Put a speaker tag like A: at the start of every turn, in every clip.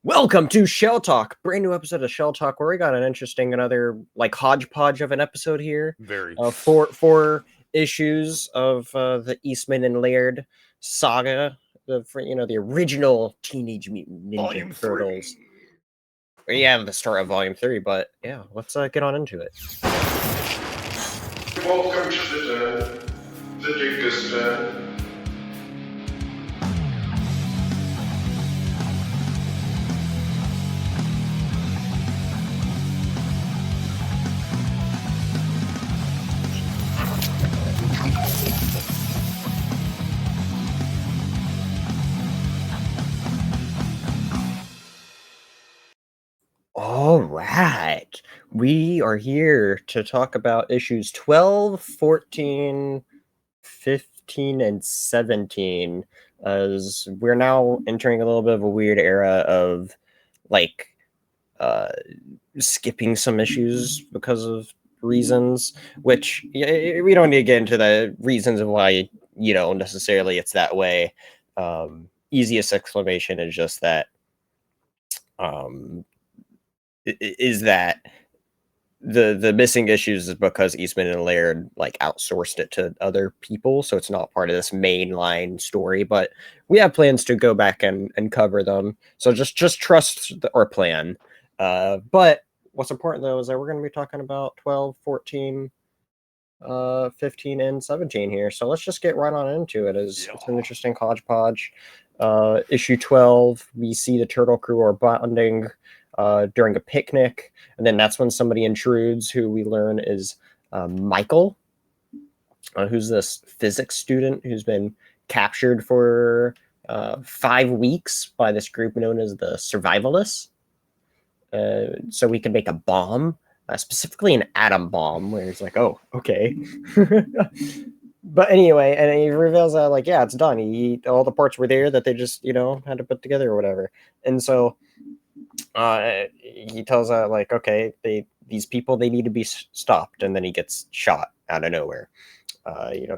A: Welcome to Shell Talk, brand new episode of Shell Talk, where we got an interesting another hodgepodge of an episode here.
B: Very.
A: Four issues of the Eastman and Laird saga, the original Teenage Mutant Ninja
B: Volume
A: Turtles.
B: 3.
A: Yeah, the start of Volume 3, but yeah, let's get on into it.
C: Welcome to the Dingus Den.
A: All right, we are here to talk about issues 12, 14, 15, and 17, as we're now entering a little bit of a weird era of skipping some issues because of reasons, which we don't need to get into the reasons of why, necessarily it's that way. Easiest explanation is just that is that the missing issues is because Eastman and Laird outsourced it to other people, so it's not part of this mainline story. But we have plans to go back and cover them, so just trust our plan. But what's important though is that we're going to be talking about 12, 14, 15, and 17 here. So let's just get right on into it. It's an interesting hodgepodge. Issue 12, we see the Turtle crew are bonding during a picnic, and then that's when somebody intrudes, who we learn is Michael, who's this physics student who's been captured for 5 weeks by this group known as the Survivalists, so we can make a bomb, specifically an atom bomb, where he's like, oh, okay. But anyway, and he reveals that, yeah, it's done. All the parts were there that they just, had to put together or whatever. And so he tells okay, these people, they need to be stopped, and then he gets shot out of nowhere.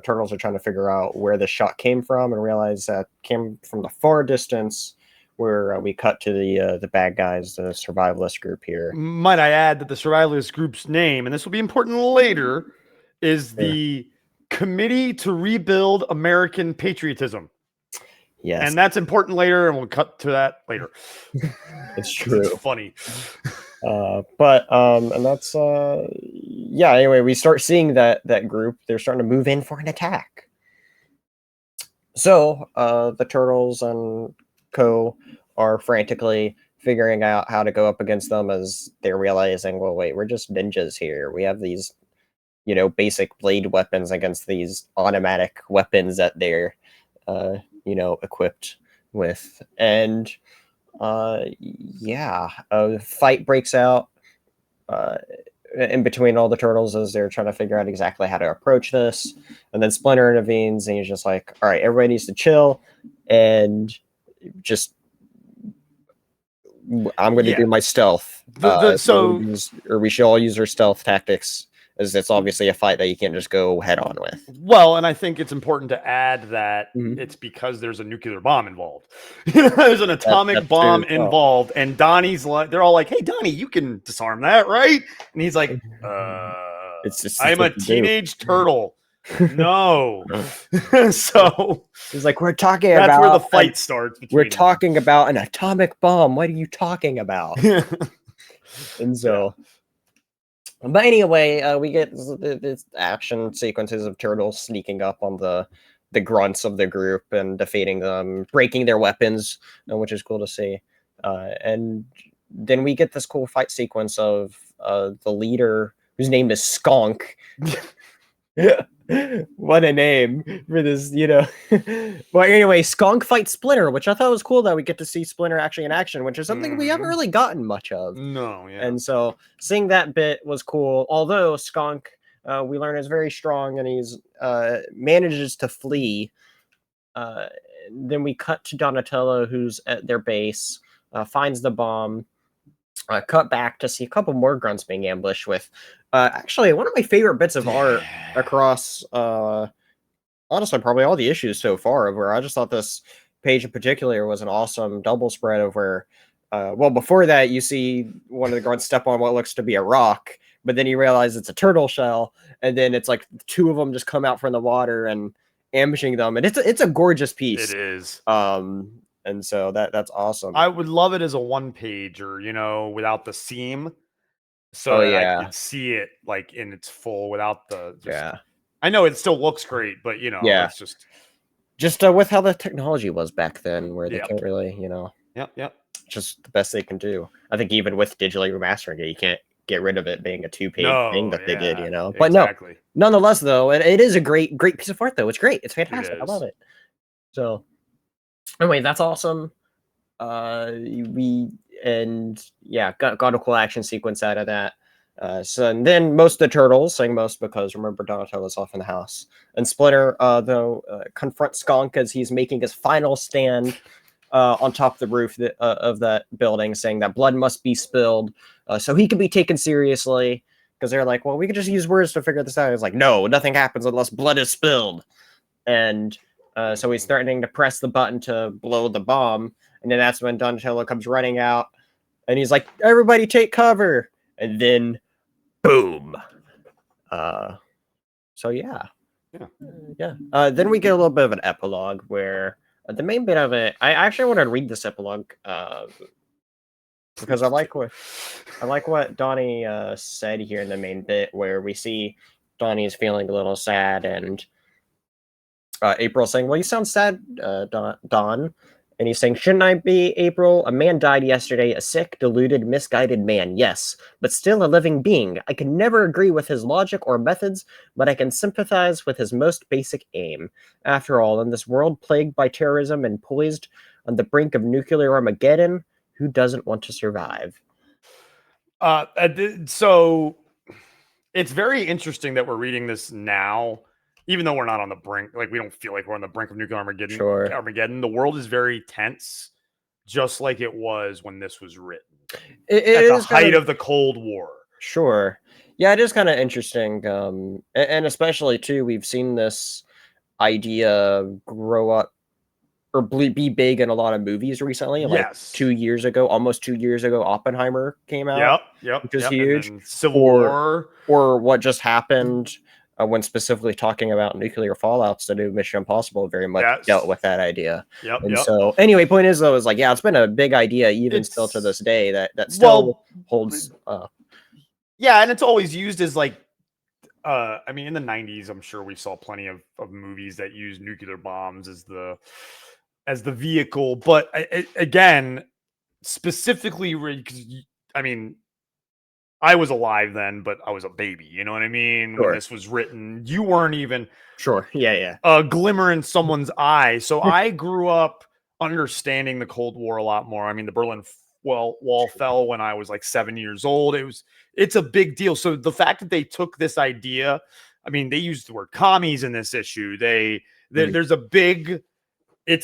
A: Turtles are trying to figure out where the shot came from, and realize that came from the far distance, where we cut to the bad guys, the Survivalist group here.
B: Might I add that the Survivalist group's name, and this will be important later, is the Committee to Rebuild American Patriotism.
A: Yes.
B: And that's important later, and we'll cut to that later.
A: It's true.
B: It's funny.
A: And that's anyway, we start seeing that group. They're starting to move in for an attack. So the Turtles and co are frantically figuring out how to go up against them, as they're realizing, well, wait, we're just ninjas here. We have these basic blade weapons against these automatic weapons that they're equipped with. And a fight breaks out in between all the Turtles as they're trying to figure out exactly how to approach this. And then Splinter intervenes, and he's just like, all right, everybody needs to chill, and just I'm going to do my stealth. We should all use our stealth tactics, as it's obviously a fight that you can't just go head on with.
B: Well, and I think it's important to add that it's because there's a nuclear bomb involved. There's an atomic bomb involved, and Donnie's like, they're all like, "Hey, Donnie, you can disarm that, right?" And he's like, "I'm a teenage turtle." No. So
A: he's like, we're talking
B: that's
A: about
B: where the fight starts.
A: We're talking about an atomic bomb. What are you talking about? And so. But anyway, we get this action sequences of Turtles sneaking up on the grunts of the group and defeating them, breaking their weapons, which is cool to see. And then we get this cool fight sequence of the leader, whose name is Skunk. What a name for this, Well, anyway, Skunk fights Splinter, which I thought was cool that we get to see Splinter actually in action, which is something we haven't really gotten much of.
B: No, yeah.
A: And so seeing that bit was cool. Although Skunk, we learn, is very strong, and he's manages to flee. Then we cut to Donatello, who's at their base, finds the bomb. Cut back to see a couple more grunts being ambushed with actually one of my favorite bits of art across honestly probably all the issues so far, of where I just thought this page in particular was an awesome double spread of where well, before that, you see one of the guards step on what looks to be a rock, but then you realize it's a turtle shell, and then it's like two of them just come out from the water and ambushing them, and it's a gorgeous piece.
B: It is.
A: And so that's awesome.
B: I would love it as a one pager, you know, without the seam, so
A: Oh,
B: that
A: yeah.
B: I could see it like in its full without the.
A: Yeah.
B: I know it still looks great, but you know,
A: Yeah.
B: it's just
A: with how the technology was back then, where they can't really, you know.
B: Yep.
A: Just the best they can do. I think even with digitally remastering it, you can't get rid of it being a two-page thing that they did, you know. But
B: exactly.
A: No, nonetheless, though, it is a great piece of art, though. It's great. It's fantastic. I love it. So, anyway, that's awesome. Got a cool action sequence out of that. So and then most of the turtles, saying most because remember Donatello's off in the house, and Splinter confronts Skunk as he's making his final stand on top of the roof of that building, saying that blood must be spilled so he can be taken seriously. Because they're like, well, we could just use words to figure this out. It's like, no, nothing happens unless blood is spilled. And so he's threatening to press the button to blow the bomb. And then that's when Donatello comes running out. And he's like, everybody take cover. And then, boom. So, yeah. Then we get a little bit of an epilogue where the main bit of it, I actually want to read this epilogue because I like what Donnie said here in the main bit, where we see Donnie's feeling a little sad, and April saying, "Well, you sound sad, Don." And he's saying, "Shouldn't I be, April? A man died yesterday, a sick, deluded, misguided man, yes, but still a living being. I can never agree with his logic or methods, but I can sympathize with his most basic aim. After all, in this world plagued by terrorism and poised on the brink of nuclear Armageddon, who doesn't want to survive?"
B: So it's very interesting that we're reading this now, even though we're not on the brink. Like, we don't feel like we're on the brink of nuclear Armageddon.
A: Sure.
B: Armageddon. The world is very tense, just like it was when this was written.
A: At
B: the height of the Cold War.
A: Sure. Yeah, it is kind of interesting. And especially, too, we've seen this idea grow up or be big in a lot of movies recently. Like
B: Yes.
A: almost 2 years ago, Oppenheimer came out.
B: Yep.
A: Which is huge.
B: Civil War.
A: Or what just happened when specifically talking about nuclear fallouts, the new Mission Impossible very much dealt with that idea. So anyway, point is, though, is like, it's been a big idea even still to this day that still holds.
B: Yeah, and it's always used as like, I mean, in the 90s, I'm sure we saw plenty of movies that use nuclear bombs as the vehicle. But again, specifically, because I mean, I was alive then, but I was a baby. You know what I mean?
A: Sure.
B: When this was written, you weren't even
A: a
B: glimmer in someone's eye. So I grew up understanding the Cold War a lot more. I mean, the Berlin Wall fell when I was like 7 years old. It's a big deal. So the fact that they took this idea, I mean, they used the word commies in this issue. It's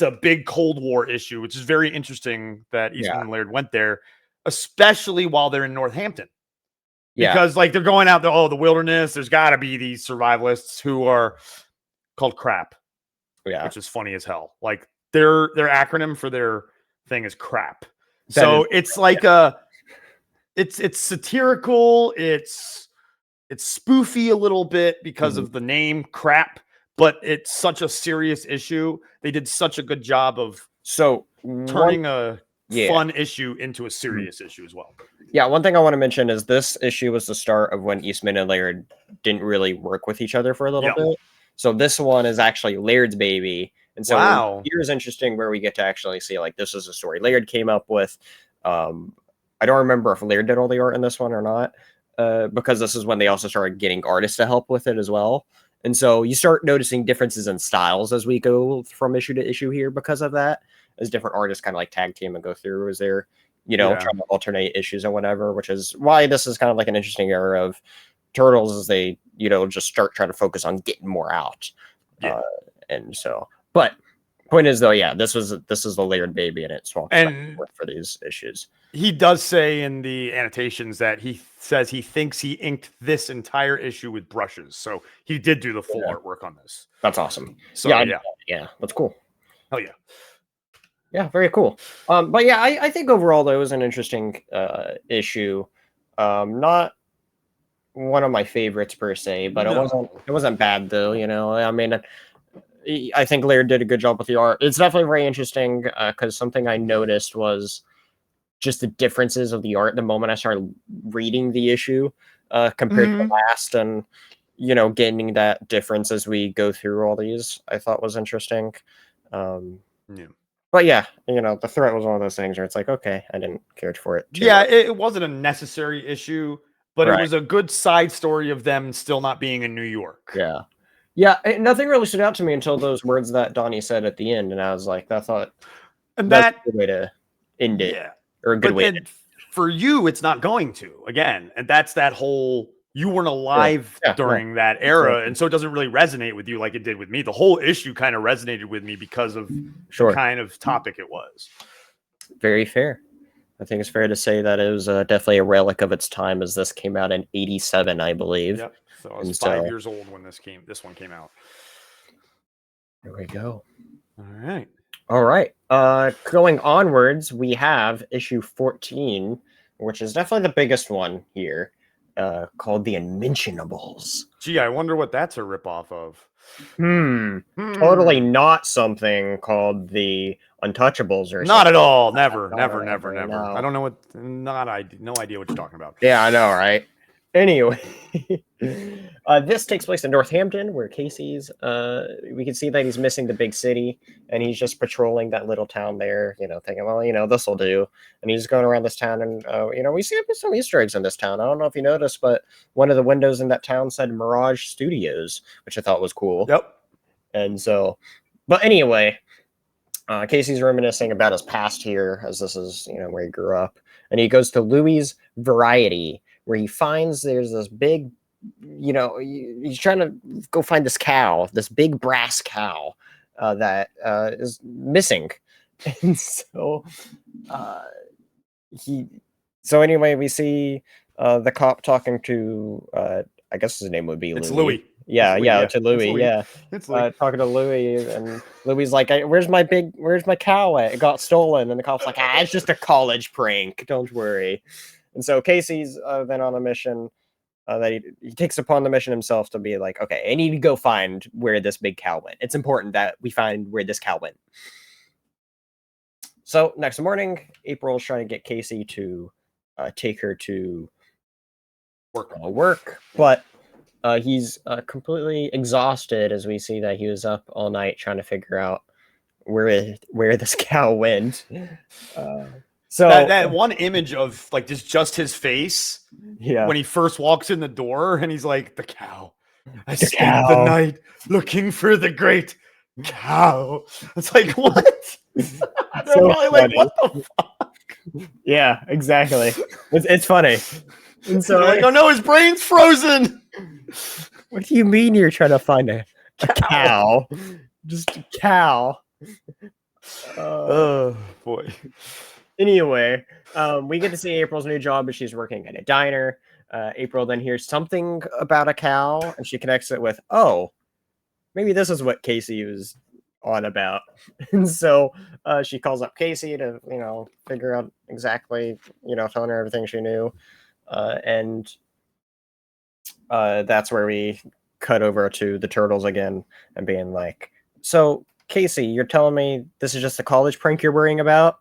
B: a big Cold War issue, which is very interesting that Eastman and Laird went there, especially while they're in Northampton. Because like they're going out there, the wilderness, there's got to be these survivalists who are called crap. Which is funny as hell. Like their acronym for their thing is crap. It's like it's satirical, it's spoofy a little bit because of the name crap, but it's such a serious issue. They did such a good job of turning a fun issue into a serious issue as well.
A: Yeah, one thing I want to mention is this issue was the start of when Eastman and Laird didn't really work with each other for a little bit. So this one is actually Laird's baby. And so here's interesting where we get to actually see, like, this is a story Laird came up with. I don't remember if Laird did all the art in this one or not, because this is when they also started getting artists to help with it as well. And so you start noticing differences in styles as we go from issue to issue here because of that, as different artists kind of like tag team and go through as they're, trying to alternate issues and whatever, which is why this is kind of like an interesting era of Turtles as they, just start trying to focus on getting more out. And so, but point is though, this is the Laird baby and it swapped back and forth for these issues.
B: He does say in the annotations that he says he thinks he inked this entire issue with brushes. So he did do the full artwork on this.
A: That's awesome.
B: So yeah,
A: that's cool.
B: Hell yeah.
A: Yeah, very cool. But yeah, I think overall though it was an interesting issue. Not one of my favorites per se, but
B: No.
A: it wasn't bad though. I mean, I think Laird did a good job with the art. It's definitely very interesting because something I noticed was just the differences of the art the moment I started reading the issue compared to the last, and gaining that difference as we go through all these, I thought was interesting.
B: Yeah.
A: But yeah, the threat was one of those things where it's like, okay, I didn't care for it too
B: Yeah,
A: much.
B: it wasn't a necessary issue, but it
A: Right.
B: was a good side story of them still not being in New York.
A: Yeah. Yeah, nothing really stood out to me until those words that Donnie said at the end, and I was like, I thought
B: And
A: that's
B: that,
A: a good way to end it,
B: yeah.
A: or a good
B: But
A: way to
B: then for you, it's not going to again. And that's that whole you weren't
A: sure.
B: alive
A: Yeah, no,
B: during that era. And so it doesn't really resonate with you like it did with me. The whole issue kind of resonated with me because of the
A: sure.
B: kind of topic it was.
A: Very fair. I think it's fair to say that it was definitely a relic of its time, as this came out in '87, I believe.
B: Yep. So I was
A: And
B: 5 years old when this one came out.
A: There we go.
B: All right.
A: All right. Going onwards, we have issue 14, which is definitely the biggest one here, called the Unmentionables.
B: Gee, I wonder what that's a ripoff of.
A: Totally not something called the Untouchables or
B: Not
A: something.
B: at all. Never.
A: No.
B: I don't know what. No idea what you're talking about.
A: Yeah, I know, right? Anyway, this takes place in Northampton, where Casey's. We can see that he's missing the big city, and he's just patrolling that little town there. Thinking, well, this will do. And he's going around this town, and we see some Easter eggs in this town. I don't know if you noticed, but one of the windows in that town said Mirage Studios, which I thought was cool.
B: Yep.
A: And so, but anyway, Casey's reminiscing about his past here, as this is where he grew up, and he goes to Louis' Variety, where he finds there's this big, he's trying to go find this cow, this big brass cow that is missing. And so so anyway, we see the cop talking to, I guess his name would be
B: It's
A: Louis.
B: Louis.
A: Yeah,
B: It's Louis,
A: yeah,
B: yeah.
A: to Louis,
B: It's Louis.
A: yeah.
B: It's Louis.
A: Talking to Louis, and Louis like, where's my cow at? It got stolen. And the cop's like, it's just a college prank. Don't worry. And so Casey's then on a mission that he takes upon the mission himself to be like, okay, I need to go find where this big cow went. It's important that we find where this cow went. So next morning, April's trying to get Casey to take her to work, but he's completely exhausted, as we see that he was up all night trying to figure out where this cow went. So
B: that one image of like just his face,
A: yeah,
B: when he first walks in the door, and he's like, "The cow, I
A: The
B: spent
A: cow.
B: the night looking for the great cow." It's like, what? They're
A: So
B: probably like,
A: funny.
B: what the fuck?
A: Yeah, exactly. It's funny. And so
B: They're like, oh no, his brain's frozen.
A: what do you mean you're trying to find a cow? Just a cow.
B: Oh boy.
A: Anyway, we get to see April's new job, but she's working at a diner. April then hears something about a cow, and she connects it with, oh, maybe this is what Casey was on about. And so she calls up Casey to, figure out exactly, telling her everything she knew. And that's where we cut over to the Turtles again and being like, so Casey, you're telling me this is just a college prank you're worrying about?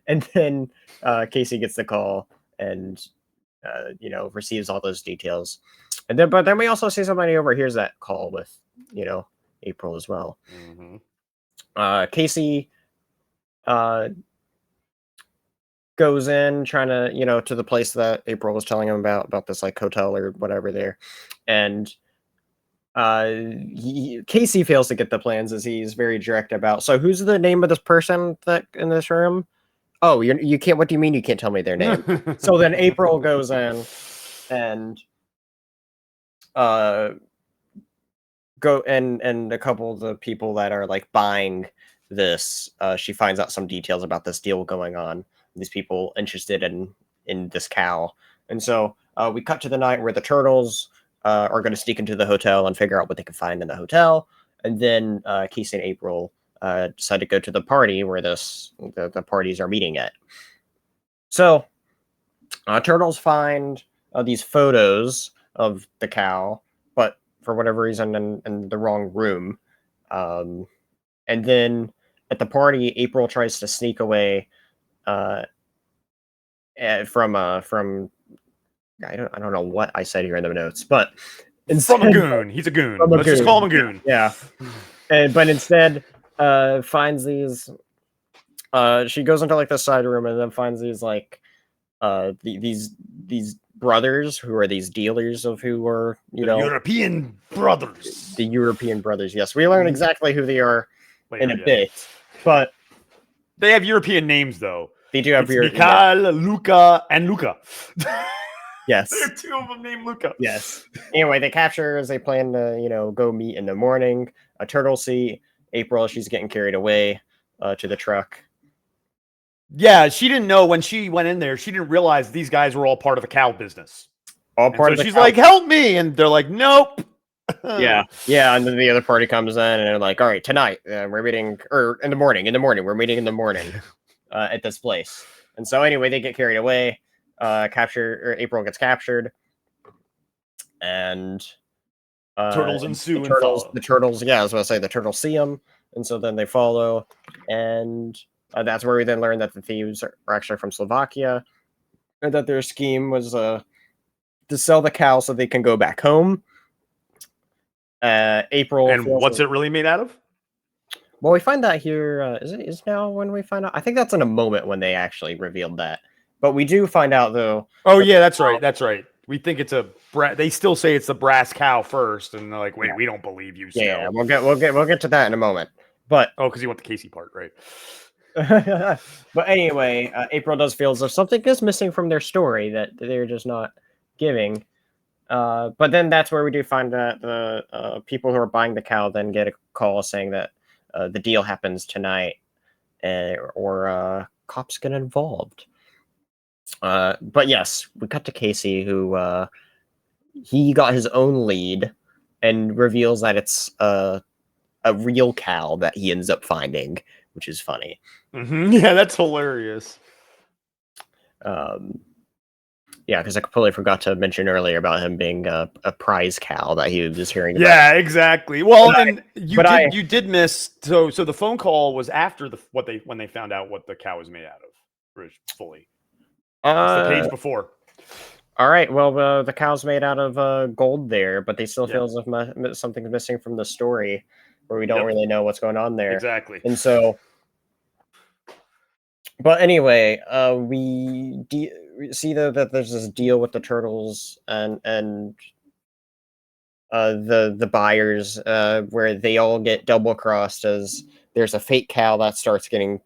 A: And then Casey gets the call and receives all those details. But then we also see somebody overhears that call with, April as well.
B: Mm-hmm.
A: Casey goes in trying to, to the place that April was telling him about this like hotel or whatever there. And Casey fails to get the plans, as he's very direct about, so who's the name of this person that in this room? Oh, you can't. What do you mean you can't tell me their name? So then April goes in and go and a couple of the people that are like buying this, she finds out some details about this deal going on. These people interested in this cow, and so we cut to the night where the Turtles are going to sneak into the hotel and figure out what they can find in the hotel, and then Casey and April decide to go to the party where the parties are meeting at. So, turtles find these photos of the cow, but for whatever reason in the wrong room. And then at the party, April tries to sneak away from I don't know what I said here in the notes, but
B: from a goon. He's a goon. Let's just call him a goon.
A: Yeah. But instead, finds these. She goes into like the side room and then finds these like these brothers who are these dealers of who were
B: European brothers.
A: The European brothers. Yes, we learn exactly who they are in a bit, but
B: they have European names though.
A: They do have European.
B: Mikhail, Luca, and Luca.
A: Yes,
B: there are two of them named Luca.
A: Yes. Anyway, they capture as they plan to go meet in the morning. A turtle see April. She's getting carried away to the truck.
B: Yeah, she didn't know when she went in there. She didn't realize these guys were all part of the cow business.
A: All part of the
B: she's like, help me. And they're like, nope.
A: Yeah. And then the other party comes in and they're like, all right, tonight we're meeting, or in the morning, we're meeting in the morning at this place. And so anyway, they get carried away, April gets captured, and
B: turtles ensue.
A: The turtles, yeah, I was about to say the turtles see them. And so then they follow, and that's where we then learn that the thieves are actually from Slovakia, and that their scheme was to sell the cow so they can go back home. April.
B: And what's it really made out of?
A: Well, we find that here. Is now when we find out? I think that's in a moment when they actually revealed that. But we do find out though.
B: Oh yeah, that's right. That's right. We think it's they still say it's the brass cow first, and they're like, wait, we don't believe you.
A: Yeah, we'll get to that in a moment. But
B: because you want the Casey part, right?
A: But anyway, April does feel as if something is missing from their story that they're just not giving. But then that's where we do find that the people who are buying the cow then get a call saying that the deal happens tonight, or cops get involved. But yes, we cut to Casey, who he got his own lead and reveals that it's a real cow that he ends up finding, which is funny.
B: Mm-hmm. Yeah, that's hilarious.
A: Yeah, because I completely forgot to mention earlier about him being a prize cow that he was hearing about.
B: Yeah, exactly. Well, you did miss. So the phone call was after when they found out what the cow was made out of, fully. It's the page before.
A: All right. Well, the cow's made out of gold there, but they still feel as if something's missing from the story, where we don't really know what's going on there.
B: Exactly.
A: And so, but anyway, we see that there's this deal with the turtles and the buyers, where they all get double crossed, as there's a fake cow that starts getting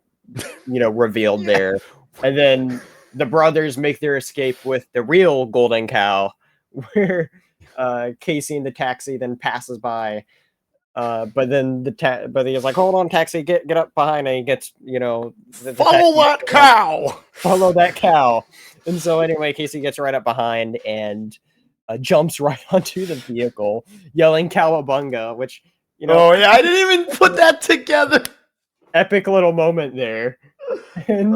A: revealed there, and then the brothers make their escape with the real golden cow, where Casey in the taxi then passes by. But then but he's like, hold on, taxi, get up behind, and he gets,
B: follow that cow.
A: Follow that cow. And so anyway, Casey gets right up behind and jumps right onto the vehicle, yelling "Cowabunga," which,
B: oh yeah, I didn't even put that together.
A: Epic little moment there. And,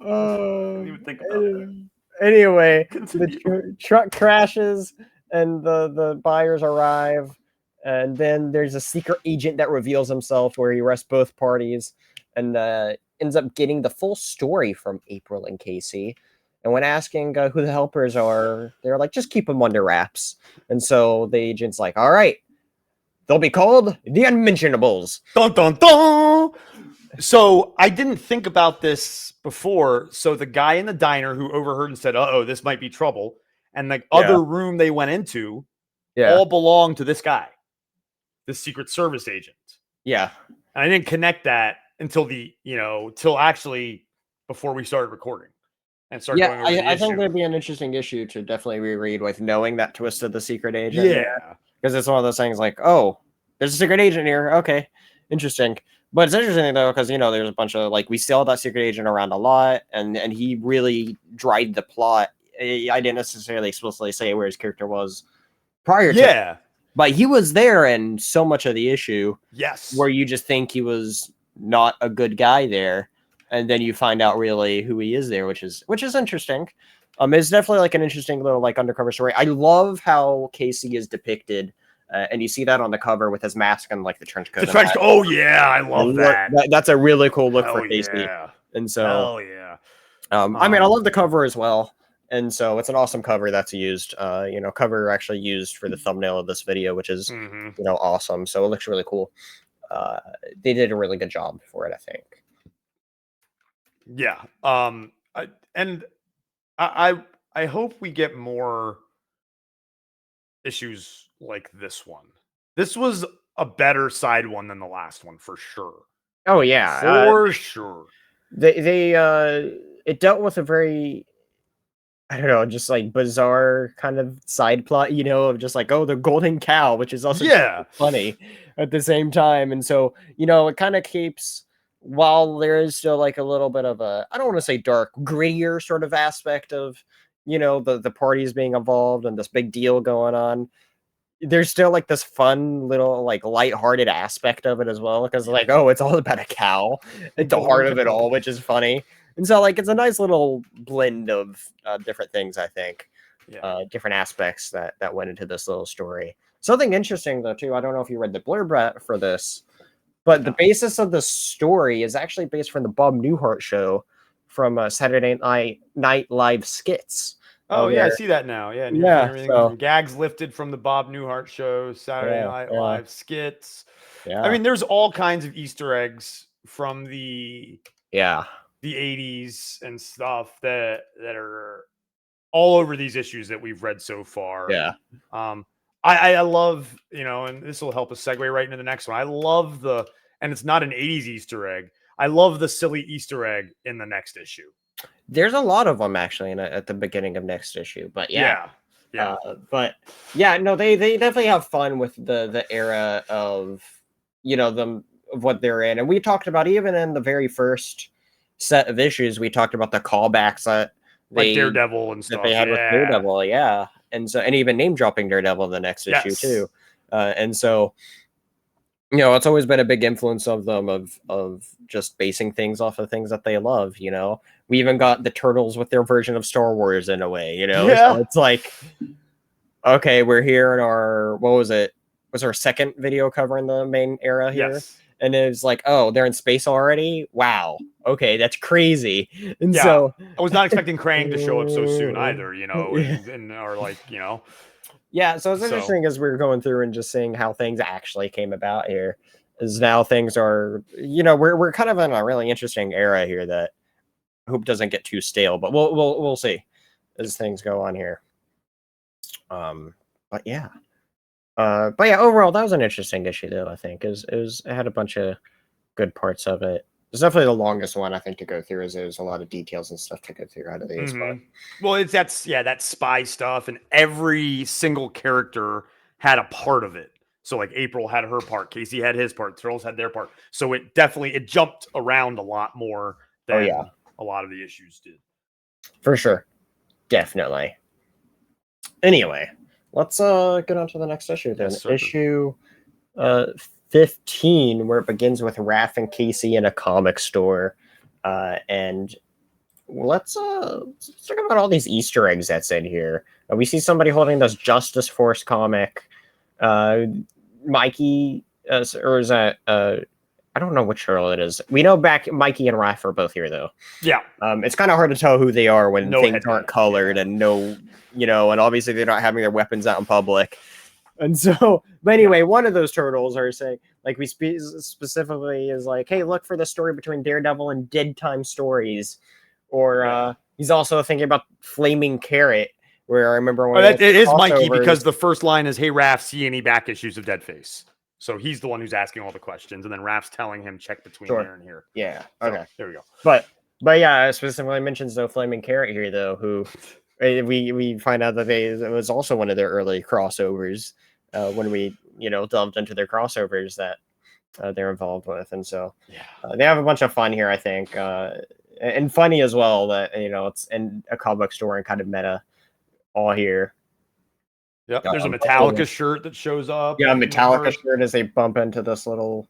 B: I didn't even think about that.
A: Anyway, the truck crashes and the buyers arrive. And then there's a secret agent that reveals himself, where he arrests both parties and ends up getting the full story from April and Casey. And when asking who the helpers are, they're like, just keep them under wraps. And so the agent's like, all right, they'll be called the Unmentionables.
B: Dun, dun, dun. So I didn't think about this before. So the guy in the diner who overheard and said, uh-oh, this might be trouble, and the other room they went into all belonged to this guy, the Secret Service agent.
A: Yeah.
B: And I didn't connect that until till actually before we started recording and started going over the
A: I think there'd be an interesting issue to definitely reread with knowing that twist of the secret agent.
B: Yeah.
A: Because it's one of those things like, oh, there's a secret agent here. Okay. Interesting. But it's interesting though, because there's a bunch of we saw that secret agent around a lot, and he really dried the plot. I didn't necessarily explicitly say where his character was prior to.
B: Yeah.
A: But he was there in so much of the issue.
B: Yes.
A: Where you just think he was not a good guy there, and then you find out really who he is there, which is interesting. It's definitely like an interesting little like undercover story. I love how Casey is depicted, and you see that on the cover with his mask and like the trench coat.
B: Oh yeah, I love that.
A: That's a really cool look for Casey.
B: Yeah.
A: And so,
B: hell yeah.
A: I mean, I love the cover as well. And so it's an awesome cover that's used, cover actually used for the thumbnail of this video, which is, awesome. So it looks really cool. They did a really good job for it, I think.
B: Yeah. I hope we get more issues like this one. This was a better side one than the last one for sure.
A: Oh yeah,
B: for sure.
A: It dealt with a very, I don't know, just like bizarre kind of side plot, of just like, oh, the golden cow, which is also funny at the same time. And so, it kind of keeps, while there is still like a little bit of a, I don't want to say dark, grittier sort of aspect of, the parties being involved and this big deal going on. There's still like this fun little like lighthearted aspect of it as well, because like, oh, it's all about a cow at the heart of it all, which is funny. And so like it's a nice little blend of different things, I think. Different aspects that went into this little story. Something interesting though too, I don't know if you read the blurb for this, but the basis of the story is actually based from the Bob Newhart show from Saturday Night Live skits.
B: Oh yeah, I see that now. Yeah, and
A: yeah.
B: Everything from gags lifted from the Bob Newhart show, Saturday Night Live skits. Yeah. I mean, there's all kinds of Easter eggs from the 80s and stuff that are all over these issues that we've read so far.
A: Yeah.
B: I love, and this will help us segue right into the next one. I love and it's not an 80s Easter egg. I love the silly Easter egg in the next issue.
A: There's a lot of them actually at the beginning of next issue, but but no, they definitely have fun with the era of them of what they're in, and we talked about even in the very first set of issues, we talked about the callbacks that
B: like Daredevil and stuff
A: that they had with Daredevil, and so and even name dropping Daredevil in the next issue too, and so. It's always been a big influence of them of just basing things off of things that they love, We even got the Turtles with their version of Star Wars in a way, So it's like, okay, we're here in our, what was it? Was our second video covering the main era here?
B: Yes.
A: And it was like, oh, they're in space already? Wow. Okay, that's crazy. And so
B: I was not expecting Krang to show up so soon either, and or like,
A: Yeah, so it's interesting as we're going through and just seeing how things actually came about here. Is now things are, we're kind of in a really interesting era here that I hope doesn't get too stale, but we'll see as things go on here. But yeah, overall that was an interesting issue though. I think it had a bunch of good parts of it. It's definitely the longest one I think to go through, as there's a lot of details and stuff to go through out of these.
B: Well, it's that spy stuff, and every single character had a part of it. So like April had her part, Casey had his part, Turtles had their part. So it jumped around a lot more than a lot of the issues did.
A: For sure, definitely. Anyway, let's get on to the next issue then. Yes, issue 15, where it begins with Raph and Casey in a comic store, and let's talk about all these Easter eggs that's in here. We see somebody holding this Justice Force comic. Mikey, or is that I don't know which turtle it is. We know Mikey and Raph are both here though.
B: Yeah.
A: It's kind of hard to tell who they are when things aren't colored and and obviously they're not having their weapons out in public. And so, but anyway, one of those turtles are saying, like, we specifically is like, hey, look for the story between Daredevil and Dead Time Stories. Or he's also thinking about Flaming Carrot, where I remember when
B: it is Mikey, because the first line is, hey, Raph, see any back issues of Deadface? So he's the one who's asking all the questions, and then Raph's telling him, check between here and here.
A: Yeah, okay.
B: So, there we go.
A: But yeah, it specifically mentions the Flaming Carrot here, though, who we find out that it was also one of their early crossovers. When we, delved into their crossovers that they're involved with. And so they have a bunch of fun here, I think. And funny as well that, it's in a comic store and kind of meta all here.
B: Yep. There's a Metallica shirt that shows up.
A: Yeah, Metallica shirt as they bump into this little,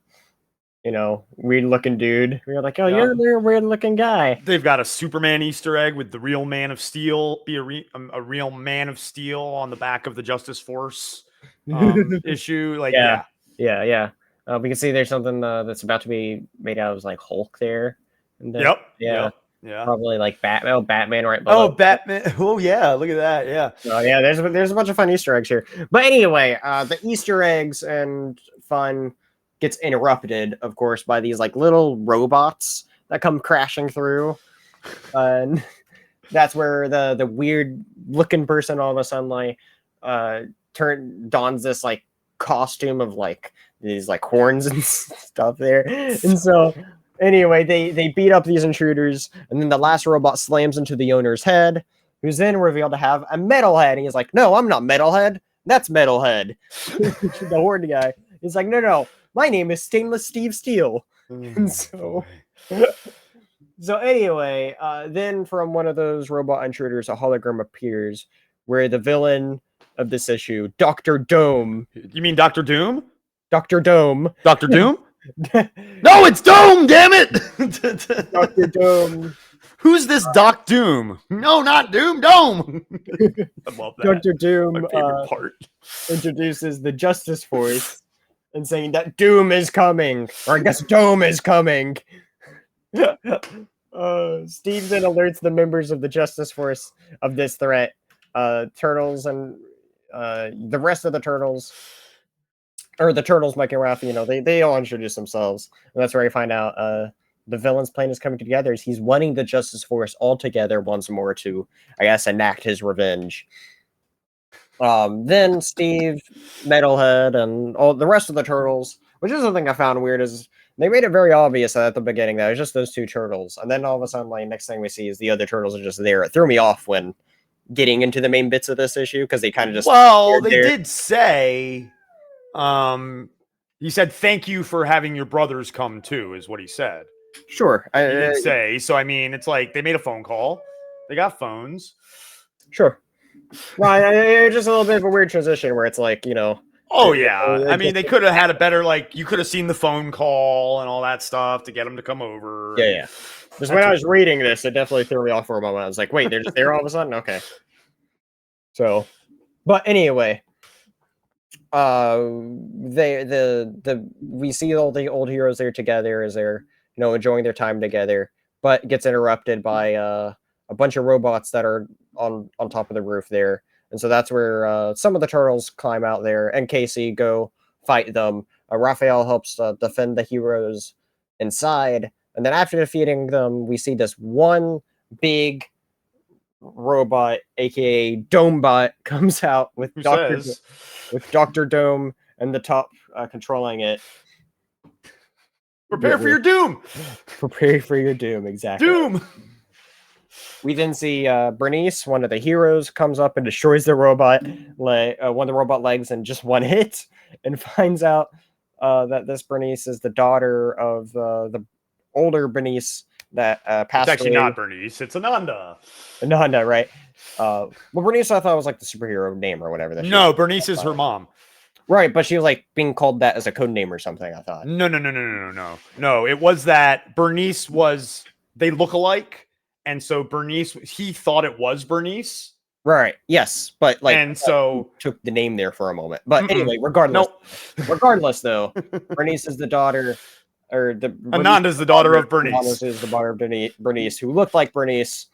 A: weird looking dude. We're like, oh, you're a weird looking guy.
B: They've got a Superman Easter egg with the real Man of Steel, be a real Man of Steel on the back of the Justice Force issue. Like,
A: yeah. We can see there's something that's about to be made out of like Hulk there. And
B: Yeah.
A: Probably like Batman. Oh, Batman right
B: below. Oh, Batman. Oh, yeah. Look at that. Yeah.
A: Oh, yeah. There's a bunch of fun Easter eggs here. But anyway, the Easter eggs and fun gets interrupted, of course, by these like little robots that come crashing through, and that's where the weird looking person all of a sudden like dons this like costume of like these like horns and stuff there, and so. Anyway, they beat up these intruders, and then the last robot slams into the owner's head, who's then revealed to have a metalhead. And he's like, no, I'm not Metalhead. That's Metalhead. The horn guy. He's like, no, my name is Stainless Steve Steel. And so anyway, then from one of those robot intruders, a hologram appears where the villain of this issue, Dr. Dome.
B: You mean Dr. Doom?
A: Dr. Dome.
B: Dr. Doom? No, it's Dome, damn it!
A: Dr. Dome.
B: Who's this Doc Doom? No, not Doom, Dome. I love that.
A: Dr. Doom
B: my favorite part.
A: Introduces the Justice Force and saying that Doom is coming, or I guess Dome is coming. Steve then alerts the members of the Justice Force of this threat. Turtles and the rest of the Turtles. Or the Turtles, Mike and Ralph, they all introduce themselves. And that's where you find out the villain's plan is coming together. He's wanting the Justice Force all together once more to, I guess, enact his revenge. Then Steve, Metalhead, and all the rest of the Turtles, which is something I found weird, is they made it very obvious at the beginning that it was just those two Turtles. And then all of a sudden, like, next thing we see is the other Turtles are just there. It threw me off when getting into the main bits of this issue, because they kind of just...
B: Well, they did say... he said, thank you for having your brothers come too, is what he said.
A: Sure.
B: He did say. So, I mean, it's like they made a phone call. They got phones.
A: Sure. Well, it's just a little bit of a weird transition where it's like,
B: Oh, yeah. I mean, they could have had a better, like, you could have seen the phone call and all that stuff to get them to come over.
A: Yeah. Because when I was reading this, it definitely threw me off for a moment. I was like, wait, they're just there all of a sudden? Okay. So, but anyway... we see all the old heroes there together as they're enjoying their time together, but gets interrupted by a bunch of robots that are on top of the roof there, and so that's where some of the Turtles climb out there and Casey go fight them. Raphael helps defend the heroes inside, and then after defeating them, we see this one big robot, aka Domebot, comes out with Dr. Dome and the top controlling it.
B: Prepare for your doom.
A: Prepare for your doom, exactly.
B: Doom.
A: We then see Bernice, one of the heroes, comes up and destroys the robot, one of the robot legs in just one hit, and finds out that this Bernice is the daughter of the older Bernice that passed away.
B: It's actually not Bernice, it's Ananda.
A: Ananda, right? Well, Bernice, I thought was like the superhero name or whatever.
B: No, Bernice is her mom.
A: Right, but she was like being called that as a code name or something, I thought.
B: No. No, it was that Bernice was, they look alike. And so Bernice, he thought it was Bernice.
A: Right, yes. But like,
B: and so
A: took the name there for a moment. But anyway, regardless though, Bernice is the daughter, or
B: Ananda's the daughter of Bernice.
A: Ananda is the daughter of Bernice, who looked like Bernice.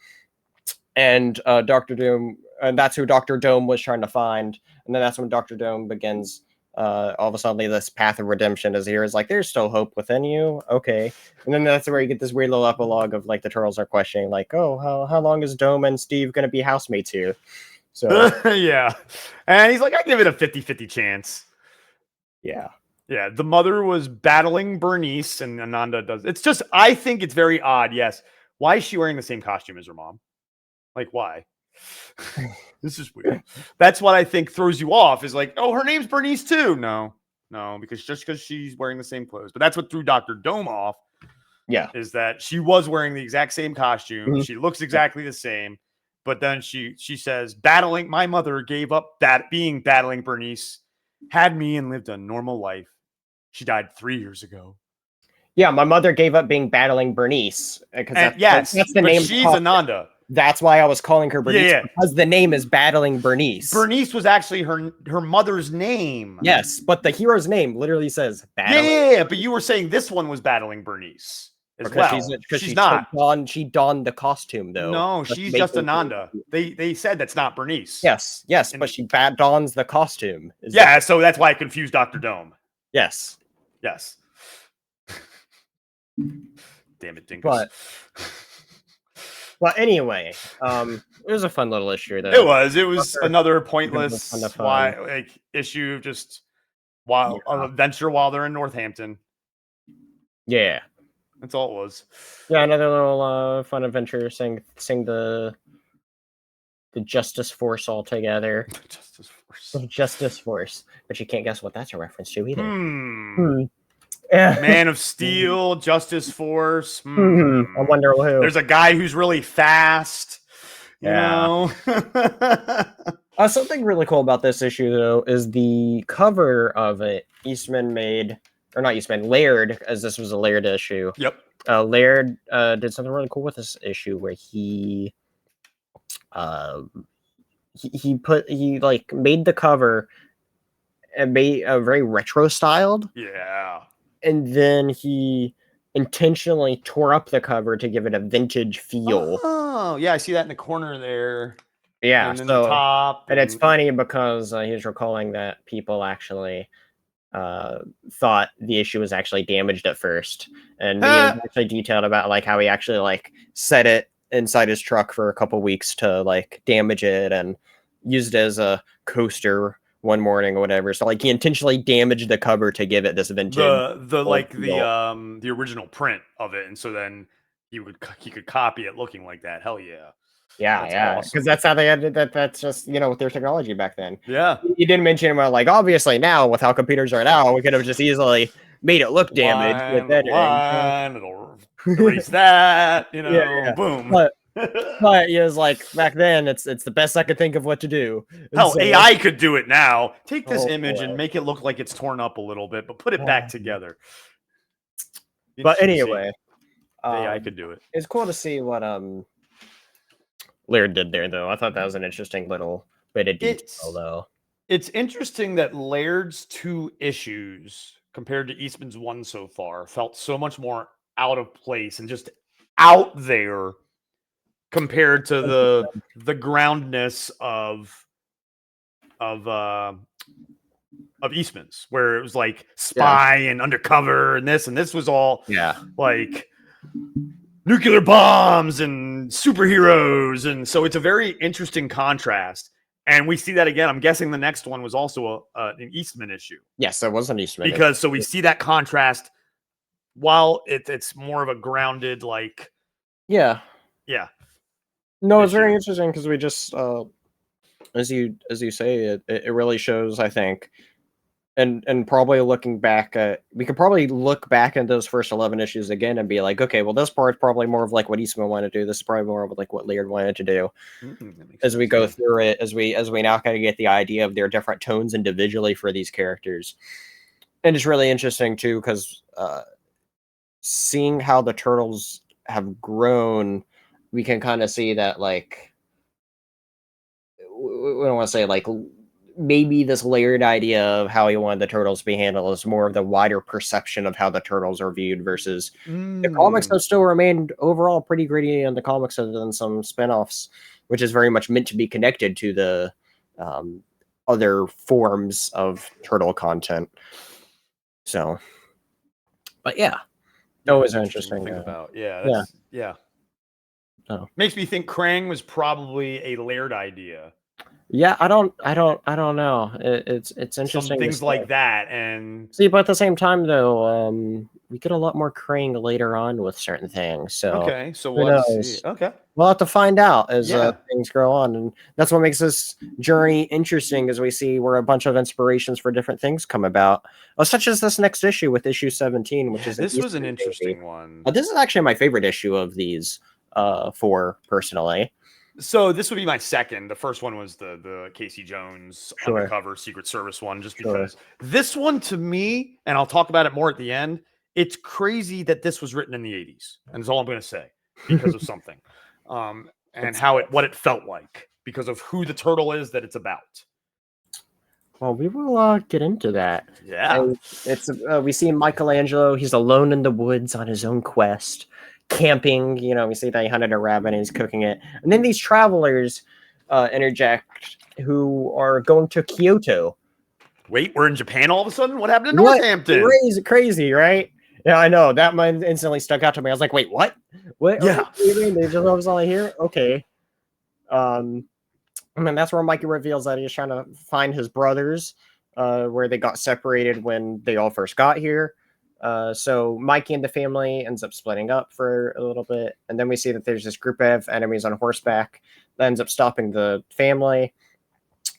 A: And Dr. Doom, and that's who Dr. Dome was trying to find. And then that's when Dr. Dome begins all of a sudden this path of redemption as here is like, there's still hope within you. Okay. And then that's where you get this weird little epilogue of like the Turtles are questioning like, oh, how long is Dome and Steve going to be housemates here? So
B: yeah. And he's like, I give it a 50-50 chance.
A: Yeah.
B: Yeah. The mother was battling Bernice and Ananda does. It's just, I think it's very odd. Yes. Why is she wearing the same costume as her mom? Like, why? This is weird. That's what I think throws you off is like, oh, her name's Bernice too. No, because she's wearing the same clothes. But that's what threw Dr. Dome off.
A: Yeah.
B: Is that she was wearing the exact same costume. Mm-hmm. She looks exactly the same. But then she says, my mother gave up battling Bernice, had me and lived a normal life. She died 3 years ago.
A: Yeah, my mother gave up being battling Bernice because that's the name.
B: She's Ananda.
A: That's why I was calling her Bernice,
B: Yeah.
A: because the name is battling Bernice.
B: Bernice was actually her mother's name.
A: Yes, but the hero's name literally says battling.
B: Yeah, but you were saying this one was battling Bernice as well. She's not.
A: She donned the costume though.
B: No, she's just Ananda. They said that's not Bernice.
A: Yes, but she dons the costume.
B: Yeah, so that's why I confused Dr. Dome.
A: Yes.
B: Damn it, Dingus.
A: But anyway, it was a fun little issue though.
B: It was another pointless issue, just adventure while they're in Northampton.
A: Yeah.
B: That's all it was.
A: Yeah, another little fun adventure, sing the Justice Force all together. Justice Force. But you can't guess what that's a reference to either.
B: Man of Steel, Justice Force.
A: I wonder who.
B: There's a guy who's really fast. You know?
A: Something really cool about this issue, though, is the cover of it. Laird, as this was a Laird issue.
B: Yep.
A: Laird did something really cool with this issue where he made the cover and made a very retro styled.
B: Yeah.
A: And then he intentionally tore up the cover to give it a vintage feel.
B: Oh, yeah, I see that in the corner there.
A: Yeah,
B: and the top.
A: And it's funny because he's recalling that people actually thought the issue was actually damaged at first. And he was actually detailed about how he actually set it inside his truck for a couple weeks to damage it and used it as a coaster one morning or whatever. So he intentionally damaged the cover to give it this vintage
B: the original print of it, and so then he could copy it looking like that. Hell yeah.
A: Yeah, because that's how they had that. That's just with their technology back then.
B: Yeah,
A: you didn't mention about obviously now with how computers are now, we could have just easily made it look damaged.
B: It'll erase that. Boom.
A: But it was back then. It's the best I could think of what to do.
B: Hell, so, AI could do it now. Take this image and make it look like it's torn up a little bit, but put it back together.
A: But anyway,
B: AI could do it.
A: It's cool to see what Laird did there, though. I thought that was an interesting little bit of detail, though.
B: It's interesting that Laird's 2 issues compared to Eastman's 1 so far felt so much more out of place and just out there compared to the groundness of Eastman's, where it was spy and undercover and this was all nuclear bombs and superheroes, and so it's a very interesting contrast. And we see that again. I'm guessing the next one was also an Eastman issue.
A: Yes, it was an Eastman
B: because so we see that contrast while it's more of a grounded
A: yeah. No, it's very interesting because we just as you say it really shows, I think, and probably looking back we could probably look back at those first 11 issues again and be like, okay, well, this part's probably more of what Eastman wanted to do. This is probably more of what Laird wanted to do. As we go through it, as we now kind of get the idea of their different tones individually for these characters. And it's really interesting too because seeing how the Turtles have grown, we can kind of see that we don't want to say maybe this Laird idea of how he wanted the Turtles to be handled is more of the wider perception of how the Turtles are viewed versus the comics have still remained overall pretty gritty in the comics other than some spinoffs, which is very much meant to be connected to the other forms of Turtle content. So, but yeah, always interesting to think about.
B: Yeah. Oh. Makes me think Krang was probably a Laird idea.
A: Yeah, I don't know. It's interesting.
B: Some things like that, and
A: see, but at the same time, though, we get a lot more Krang later on with certain things. So
B: okay, so we'll
A: have to find out as things go on, and that's what makes this journey interesting. As we see where a bunch of inspirations for different things come about, such as this next issue with issue 17, which is
B: this was an interesting one.
A: This is actually my favorite issue of these 4 personally.
B: So this would be my second. The first one was the Casey Jones
A: Sure.
B: undercover Secret Service one, just because this one to me, and I'll talk about it more at the end. It's crazy that this was written in the 80s, and that's all I'm going to say because of something, and what it felt like because of who the turtle is that it's about.
A: Well, we will get into that.
B: Yeah,
A: and it's we see Michelangelo. He's alone in the woods on his own quest, camping. We see that he hunted a rabbit and he's cooking it, and then these travelers interject who are going to Kyoto.
B: Wait, we're in Japan all of a sudden? What happened to Northampton?
A: Crazy, right? Yeah, I know. That one instantly stuck out to me. I was like, wait, what? What?
B: Yeah.
A: They just all was only here? Okay. And then that's where Mikey reveals that he's trying to find his brothers, where they got separated when they all first got here. So Mikey and the family ends up splitting up for a little bit. And then we see that there's this group of enemies on horseback that ends up stopping the family.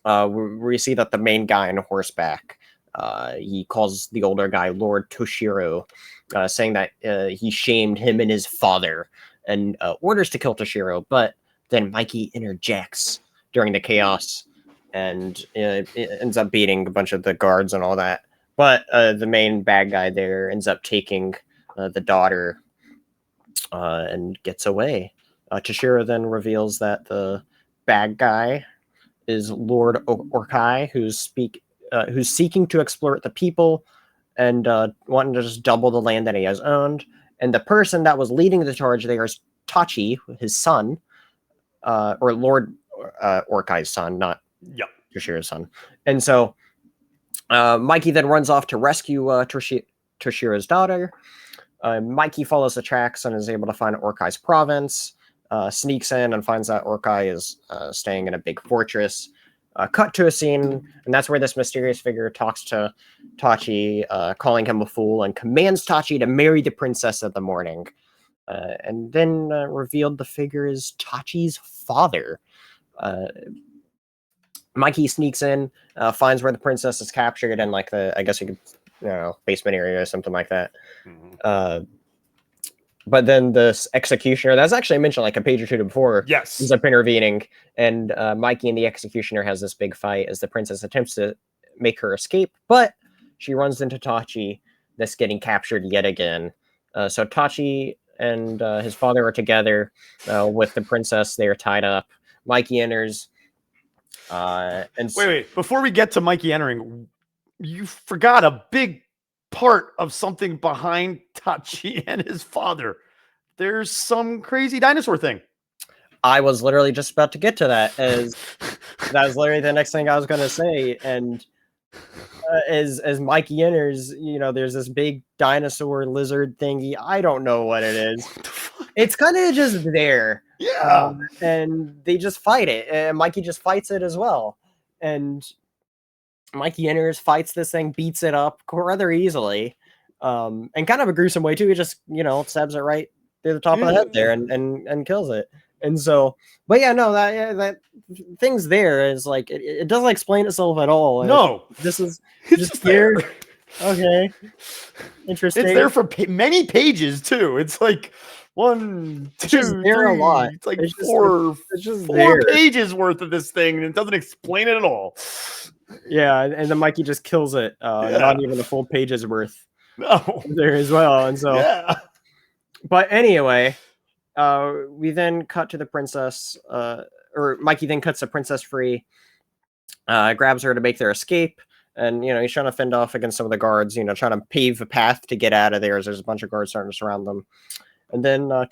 A: We see that the main guy on horseback, he calls the older guy Lord Toshiro, saying that he shamed him and his father and orders to kill Toshiro. But then Mikey interjects during the chaos and it ends up beating a bunch of the guards and all that. But the main bad guy there ends up taking the daughter and gets away. Toshiro then reveals that the bad guy is Lord Orkai, who's seeking to exploit the people and wanting to just double the land that he has owned. And the person that was leading the charge there is Tachi, his son, or Lord Orkai's son, not Toshiro's son. And so Mikey then runs off to rescue Toshiro's daughter. Mikey follows the tracks and is able to find Orkai's province, sneaks in and finds that Orkai is staying in a big fortress. Cut to a scene, and that's where this mysterious figure talks to Tachi, calling him a fool, and commands Tachi to marry the princess of the morning. And then revealed the figure is Tachi's father. Mikey sneaks in, finds where the princess is captured, and like I guess you could, basement area or something like that. Mm-hmm. But then this executioner, that's actually mentioned like a page or two before, ends up intervening, and Mikey and the executioner has this big fight as the princess attempts to make her escape, but she runs into Tachi, that's getting captured yet again. So Tachi and his father are together with the princess. They are tied up. Mikey enters. And
B: wait, before we get to Mikey entering, you forgot a big part of something behind Tachi and his father. There's some crazy dinosaur thing.
A: I was literally just about to get to that, as that was literally the next thing I was going to say. And as Mikey enters, there's this big dinosaur lizard thingy. I don't know what it is.
B: What the fuck?
A: It's kind of just there.
B: Yeah.
A: And they just fight it. And Mikey just fights it as well. And Mikey enters, fights this thing, beats it up rather easily. And kind of a gruesome way too. He just, stabs it right through the top of the head there and kills it. And so, but yeah, no, that thing's there is like, it doesn't explain itself at all.
B: No.
A: This is just there. Okay. Interesting.
B: It's there for many pages too. It's like 1, 2, 3.
A: A lot.
B: It's like four pages worth of this thing, and it doesn't explain it at all.
A: Yeah, and then Mikey just kills it. Not even a full page's worth.
B: No.
A: There as well. And so, but anyway, we then cut to the princess, or Mikey then cuts the princess free, grabs her to make their escape. And, he's trying to fend off against some of the guards, trying to pave a path to get out of there as there's a bunch of guards starting to surround them. And then and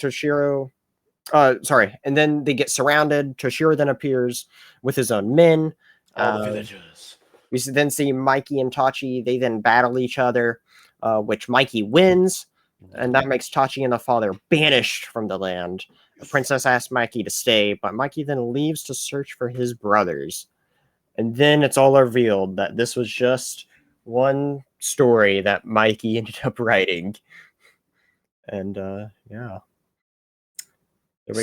A: then they get surrounded. Toshiro then appears with his own men.
B: All the villagers.
A: We then see Mikey and Tachi. They then battle each other, which Mikey wins. And that makes Tachi and the father banished from the land. The princess asks Mikey to stay, but Mikey then leaves to search for his brothers. And then it's all revealed that this was just one story that Mikey ended up writing. And yeah.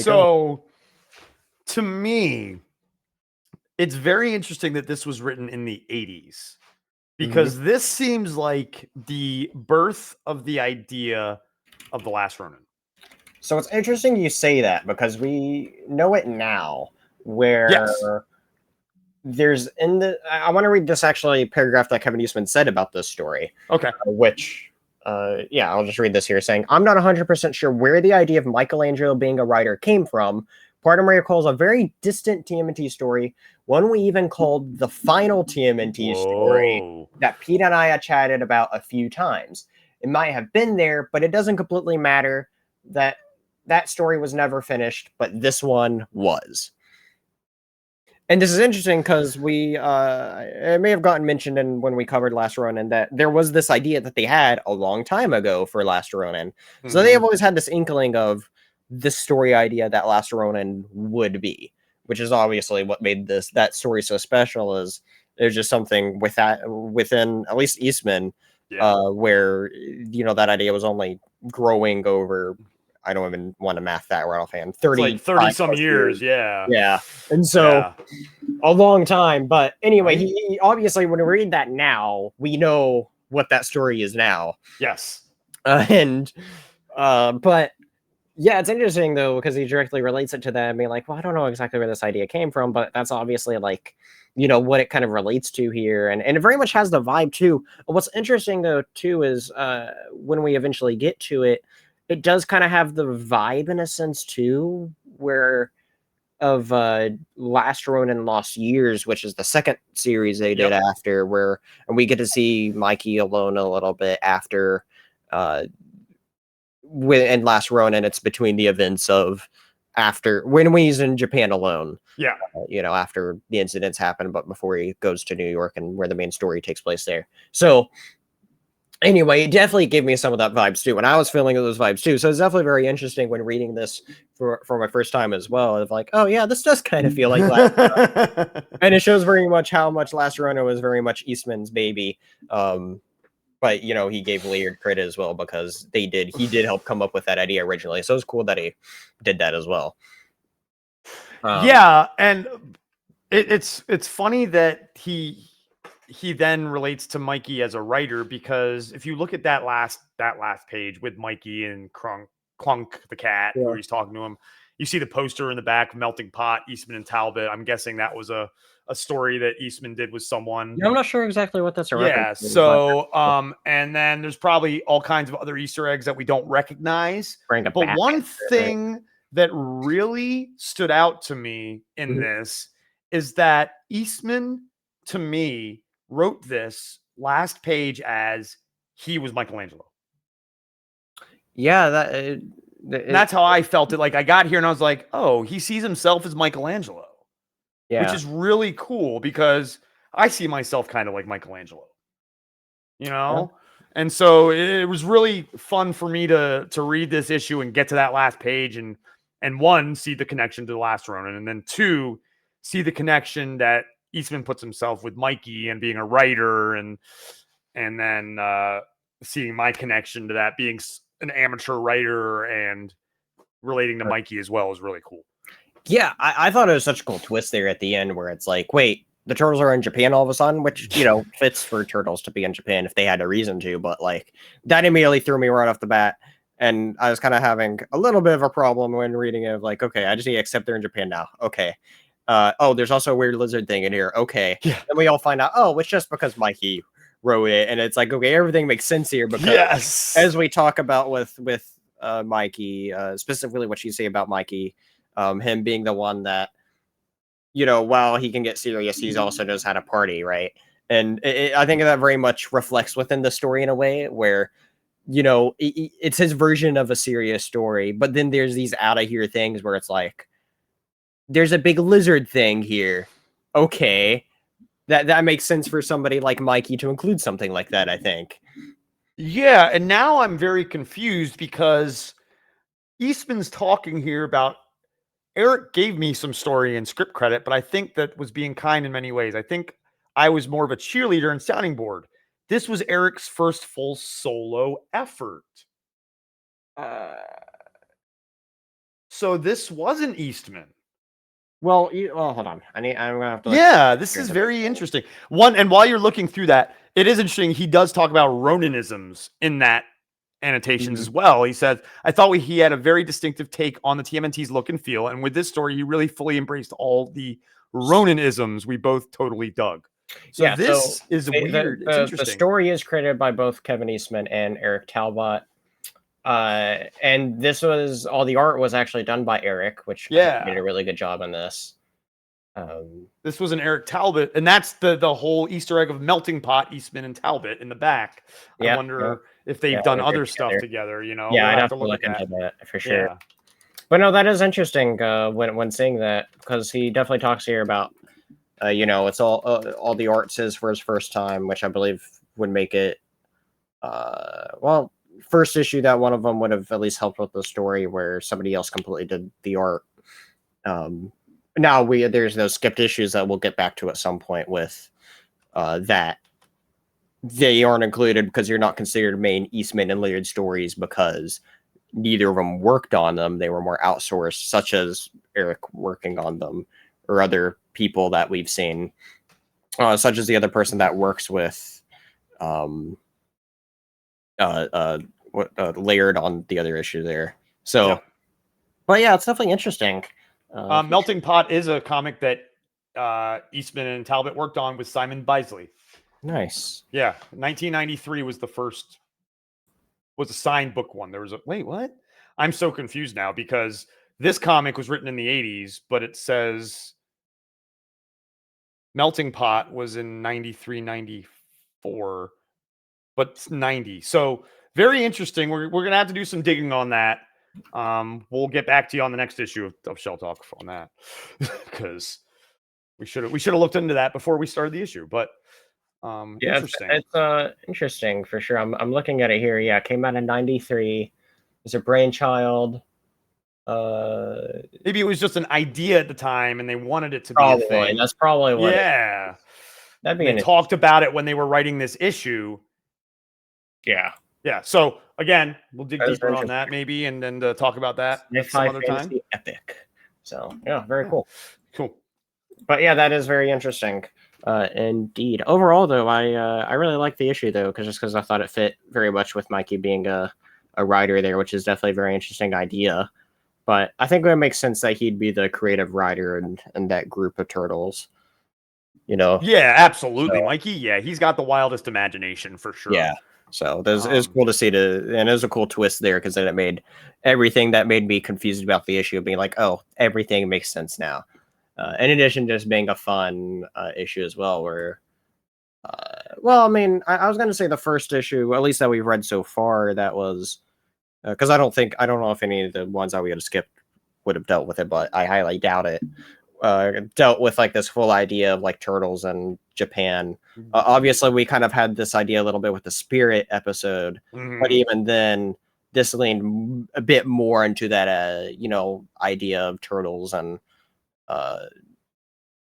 B: So to me, it's very interesting that this was written in the 80s, because this seems like the birth of the idea of The Last Ronin.
A: So it's interesting you say that because we know it now where there's in the I want to read this actually paragraph that Kevin Eastman said about this story.
B: Okay.
A: Which yeah, I'll just read this here saying, I'm not 100% sure where the idea of Michelangelo being a writer came from. Part of me recalls a very distant TMNT story, one we even called the final TMNT story that Pete and I had chatted about a few times. It might have been there, but it doesn't completely matter. That story was never finished, but this one was. And this is interesting because it may have gotten mentioned when we covered Last Ronin that there was this idea that they had a long time ago for Last Ronin. So they have always had this inkling of this story idea that Last Ronin would be, which is obviously what made that story so special. Is there's just something within at least Eastman, where that idea was only growing over. I don't even want to math that right offhand. 30
B: some years.
A: Yeah. And so a long time. But anyway, he obviously, when we read that now, we know what that story is now.
B: Yes.
A: But yeah, it's interesting though, because he directly relates it to them being like, well, I don't know exactly where this idea came from, but that's obviously like, what it kind of relates to here. And it very much has the vibe too. What's interesting though, too, is when we eventually get to it, it does kind of have the vibe in a sense too, of Last Ronin Lost Years, which is the second series they did after, and we get to see Mikey alone a little bit after and Last Ronin, it's between the events of after when he's in Japan alone.
B: Yeah.
A: After the incidents happen, but before he goes to New York and where the main story takes place there. So anyway, it definitely gave me some of that vibes too. And I was feeling those vibes too. So it's definitely very interesting when reading this for my first time as well. Of like, oh yeah, this does kind of feel like Last and it shows very much how much Last Ronin was very much Eastman's baby. But he gave Laird credit as well because he did help come up with that idea originally. So it was cool that he did that as well.
B: And it's funny that he then relates to Mikey as a writer, because if you look at that last page with Mikey and Clunk the cat, where he's talking to him, you see the poster in the back, Melting Pot, Eastman and Talbot. I'm guessing that was a story that Eastman did with someone.
A: Yeah, I'm not sure exactly what that's a reference to.
B: So and then there's probably all kinds of other Easter eggs that we don't recognize. But one thing that really stood out to me in this is that Eastman, to me, wrote this last page as he was Michelangelo.
A: Yeah,
B: that's how I felt it. Like I got here and I was like, oh, he sees himself as Michelangelo. Yeah. Which is really cool because I see myself kind of like Michelangelo. And so it was really fun for me to read this issue and get to that last page and one, see the connection to the Last Ronin, and then two, see the connection that Eastman puts himself with Mikey and being a writer, and then seeing my connection to that being an amateur writer and relating to Mikey as well is really cool.
A: Yeah, I thought it was such a cool twist there at the end where it's like, wait, the Turtles are in Japan all of a sudden, which, fits for Turtles to be in Japan if they had a reason to, but like that immediately threw me right off the bat. And I was kind of having a little bit of a problem when reading it of like, okay, I just need to accept they're in Japan now. Okay. There's also a weird lizard thing in here. Okay. Yeah. Then we all find out, it's just because Mikey wrote it. And it's like, okay, everything makes sense here because as we talk about with Mikey, specifically what you say about Mikey, him being the one that, while he can get serious, he also knows how to party, right? And I think that very much reflects within the story in a way where, it's his version of a serious story, but then there's these out of here things where it's like, there's a big lizard thing here. Okay. That makes sense for somebody like Mikey to include something like that, I think.
B: Yeah, and now I'm very confused because Eastman's talking here about Eric gave me some story and script credit, but I think that was being kind in many ways. I think I was more of a cheerleader and sounding board. This was Eric's first full solo effort. So this wasn't Eastman.
A: Well, hold on. I'm gonna have to.
B: Yeah, this is very interesting. And while you're looking through that, it is interesting. He does talk about Ronanisms in that annotations as well. He said, I thought he had a very distinctive take on the TMNT's look and feel. And with this story, he really fully embraced all the Ronin-isms we both totally dug. So this is weird. It's interesting.
A: The story is created by both Kevin Eastman and Eric Talbot. And this was all the art was actually done by Eric, which did a really good job on this.
B: This was an Eric Talbot, and that's the whole Easter egg of Melting Pot, Eastman and Talbot in the back. I wonder if they've done other stuff together. You know,
A: yeah, I'd have to look into that for sure.
B: Yeah.
A: But no, that is interesting when seeing that, because he definitely talks here about it's all the art says for his first time, which I believe would make it first issue that one of them would have at least helped with the story where somebody else completely did the art. Now there's those skipped issues that we'll get back to at some point with that they aren't included because you're not considered main Eastman and Laird stories because neither of them worked on them. They were more outsourced, such as Eric working on them or other people that we've seen, such as the other person that works with Laird on the other issue there. So, but yeah, it's definitely interesting.
B: Melting Pot is a comic that Eastman and Talbot worked on with Simon Bisley.
A: Nice.
B: Yeah, 1993 was a signed book one. There was wait, what? I'm so confused now because this comic was written in the 80s, but it says Melting Pot was in 93, 94, but it's 90. So very interesting. We're going to have to do some digging on that. We'll get back to you on the next issue of Shell Talk on that because we should have looked into that before we started the issue. But interesting.
A: It's interesting for sure. I'm looking at it here. Yeah, it came out in 93. It's a brainchild.
B: Maybe it was just an idea at the time, and they wanted it to
A: be
B: a thing.
A: That's probably what.
B: Yeah, they talked about it when they were writing this issue.
A: Yeah.
B: Yeah, so again, we'll dig deeper on that maybe, and then talk about that some other time.
A: Epic. So yeah, very cool.
B: Cool.
A: But yeah, that is very interesting, indeed. Overall, though, I really like the issue though, because I thought it fit very much with Mikey being a writer there, which is definitely a very interesting idea. But I think it makes sense that he'd be the creative writer in that group of turtles. You know.
B: Yeah, absolutely, so, Mikey. Yeah, he's got the wildest imagination for sure.
A: Yeah. So it's cool to see and it was a cool twist there because then it made everything that made me confused about the issue being like, oh, everything makes sense now. In addition to just being a fun issue as well, where, I mean, I was going to say the first issue, at least that we've read so far, that was because I don't know if any of the ones that we had skipped would have dealt with it, but I highly doubt it. Dealt with like this full idea of like turtles and Japan. Obviously, we kind of had this idea a little bit with the Spirit episode, but even then, this leaned a bit more into that, idea of turtles and,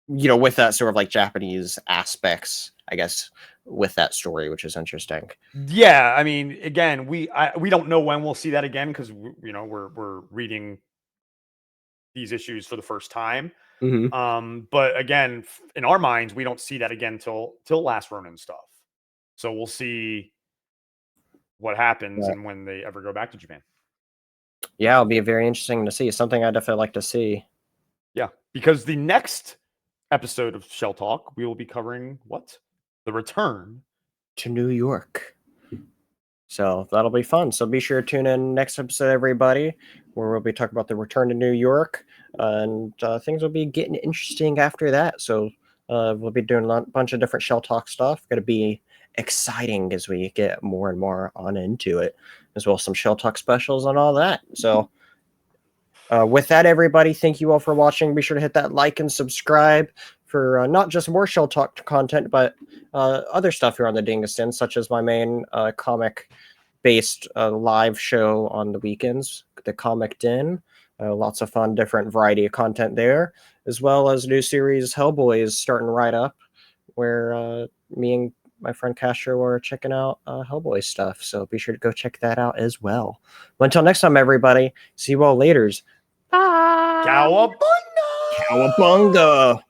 A: with that sort of like Japanese aspects, I guess, with that story, which is interesting.
B: Yeah, I mean, again, we don't know when we'll see that again because we're reading these issues for the first time. But again, in our minds, we don't see that again till Last Ronin stuff. So we'll see what happens and when they ever go back to Japan.
A: Yeah, it'll be very interesting to see. Something I definitely like to see.
B: Yeah, because the next episode of Shell Talk, we will be covering what? The return
A: to New York. So that'll be fun. So be sure to tune in next episode, everybody, where we'll be talking about the return to New York. And things will be getting interesting after that. So we'll be doing a bunch of different Shell Talk stuff. Going to be exciting as we get more and more on into it, as well as some Shell Talk specials and all that. So with that, everybody, thank you all for watching. Be sure to hit that like and subscribe for not just more Shell Talk content, but other stuff here on the Dingus Den, such as my main comic-based live show on the weekends, the Comic Den. Lots of fun, different variety of content there, as well as new series Hellboy is starting right up, where me and my friend Castro are checking out Hellboy stuff. So be sure to go check that out as well. But until next time, everybody, see you all laters. Bye.
B: Cowabunga!
A: Cowabunga!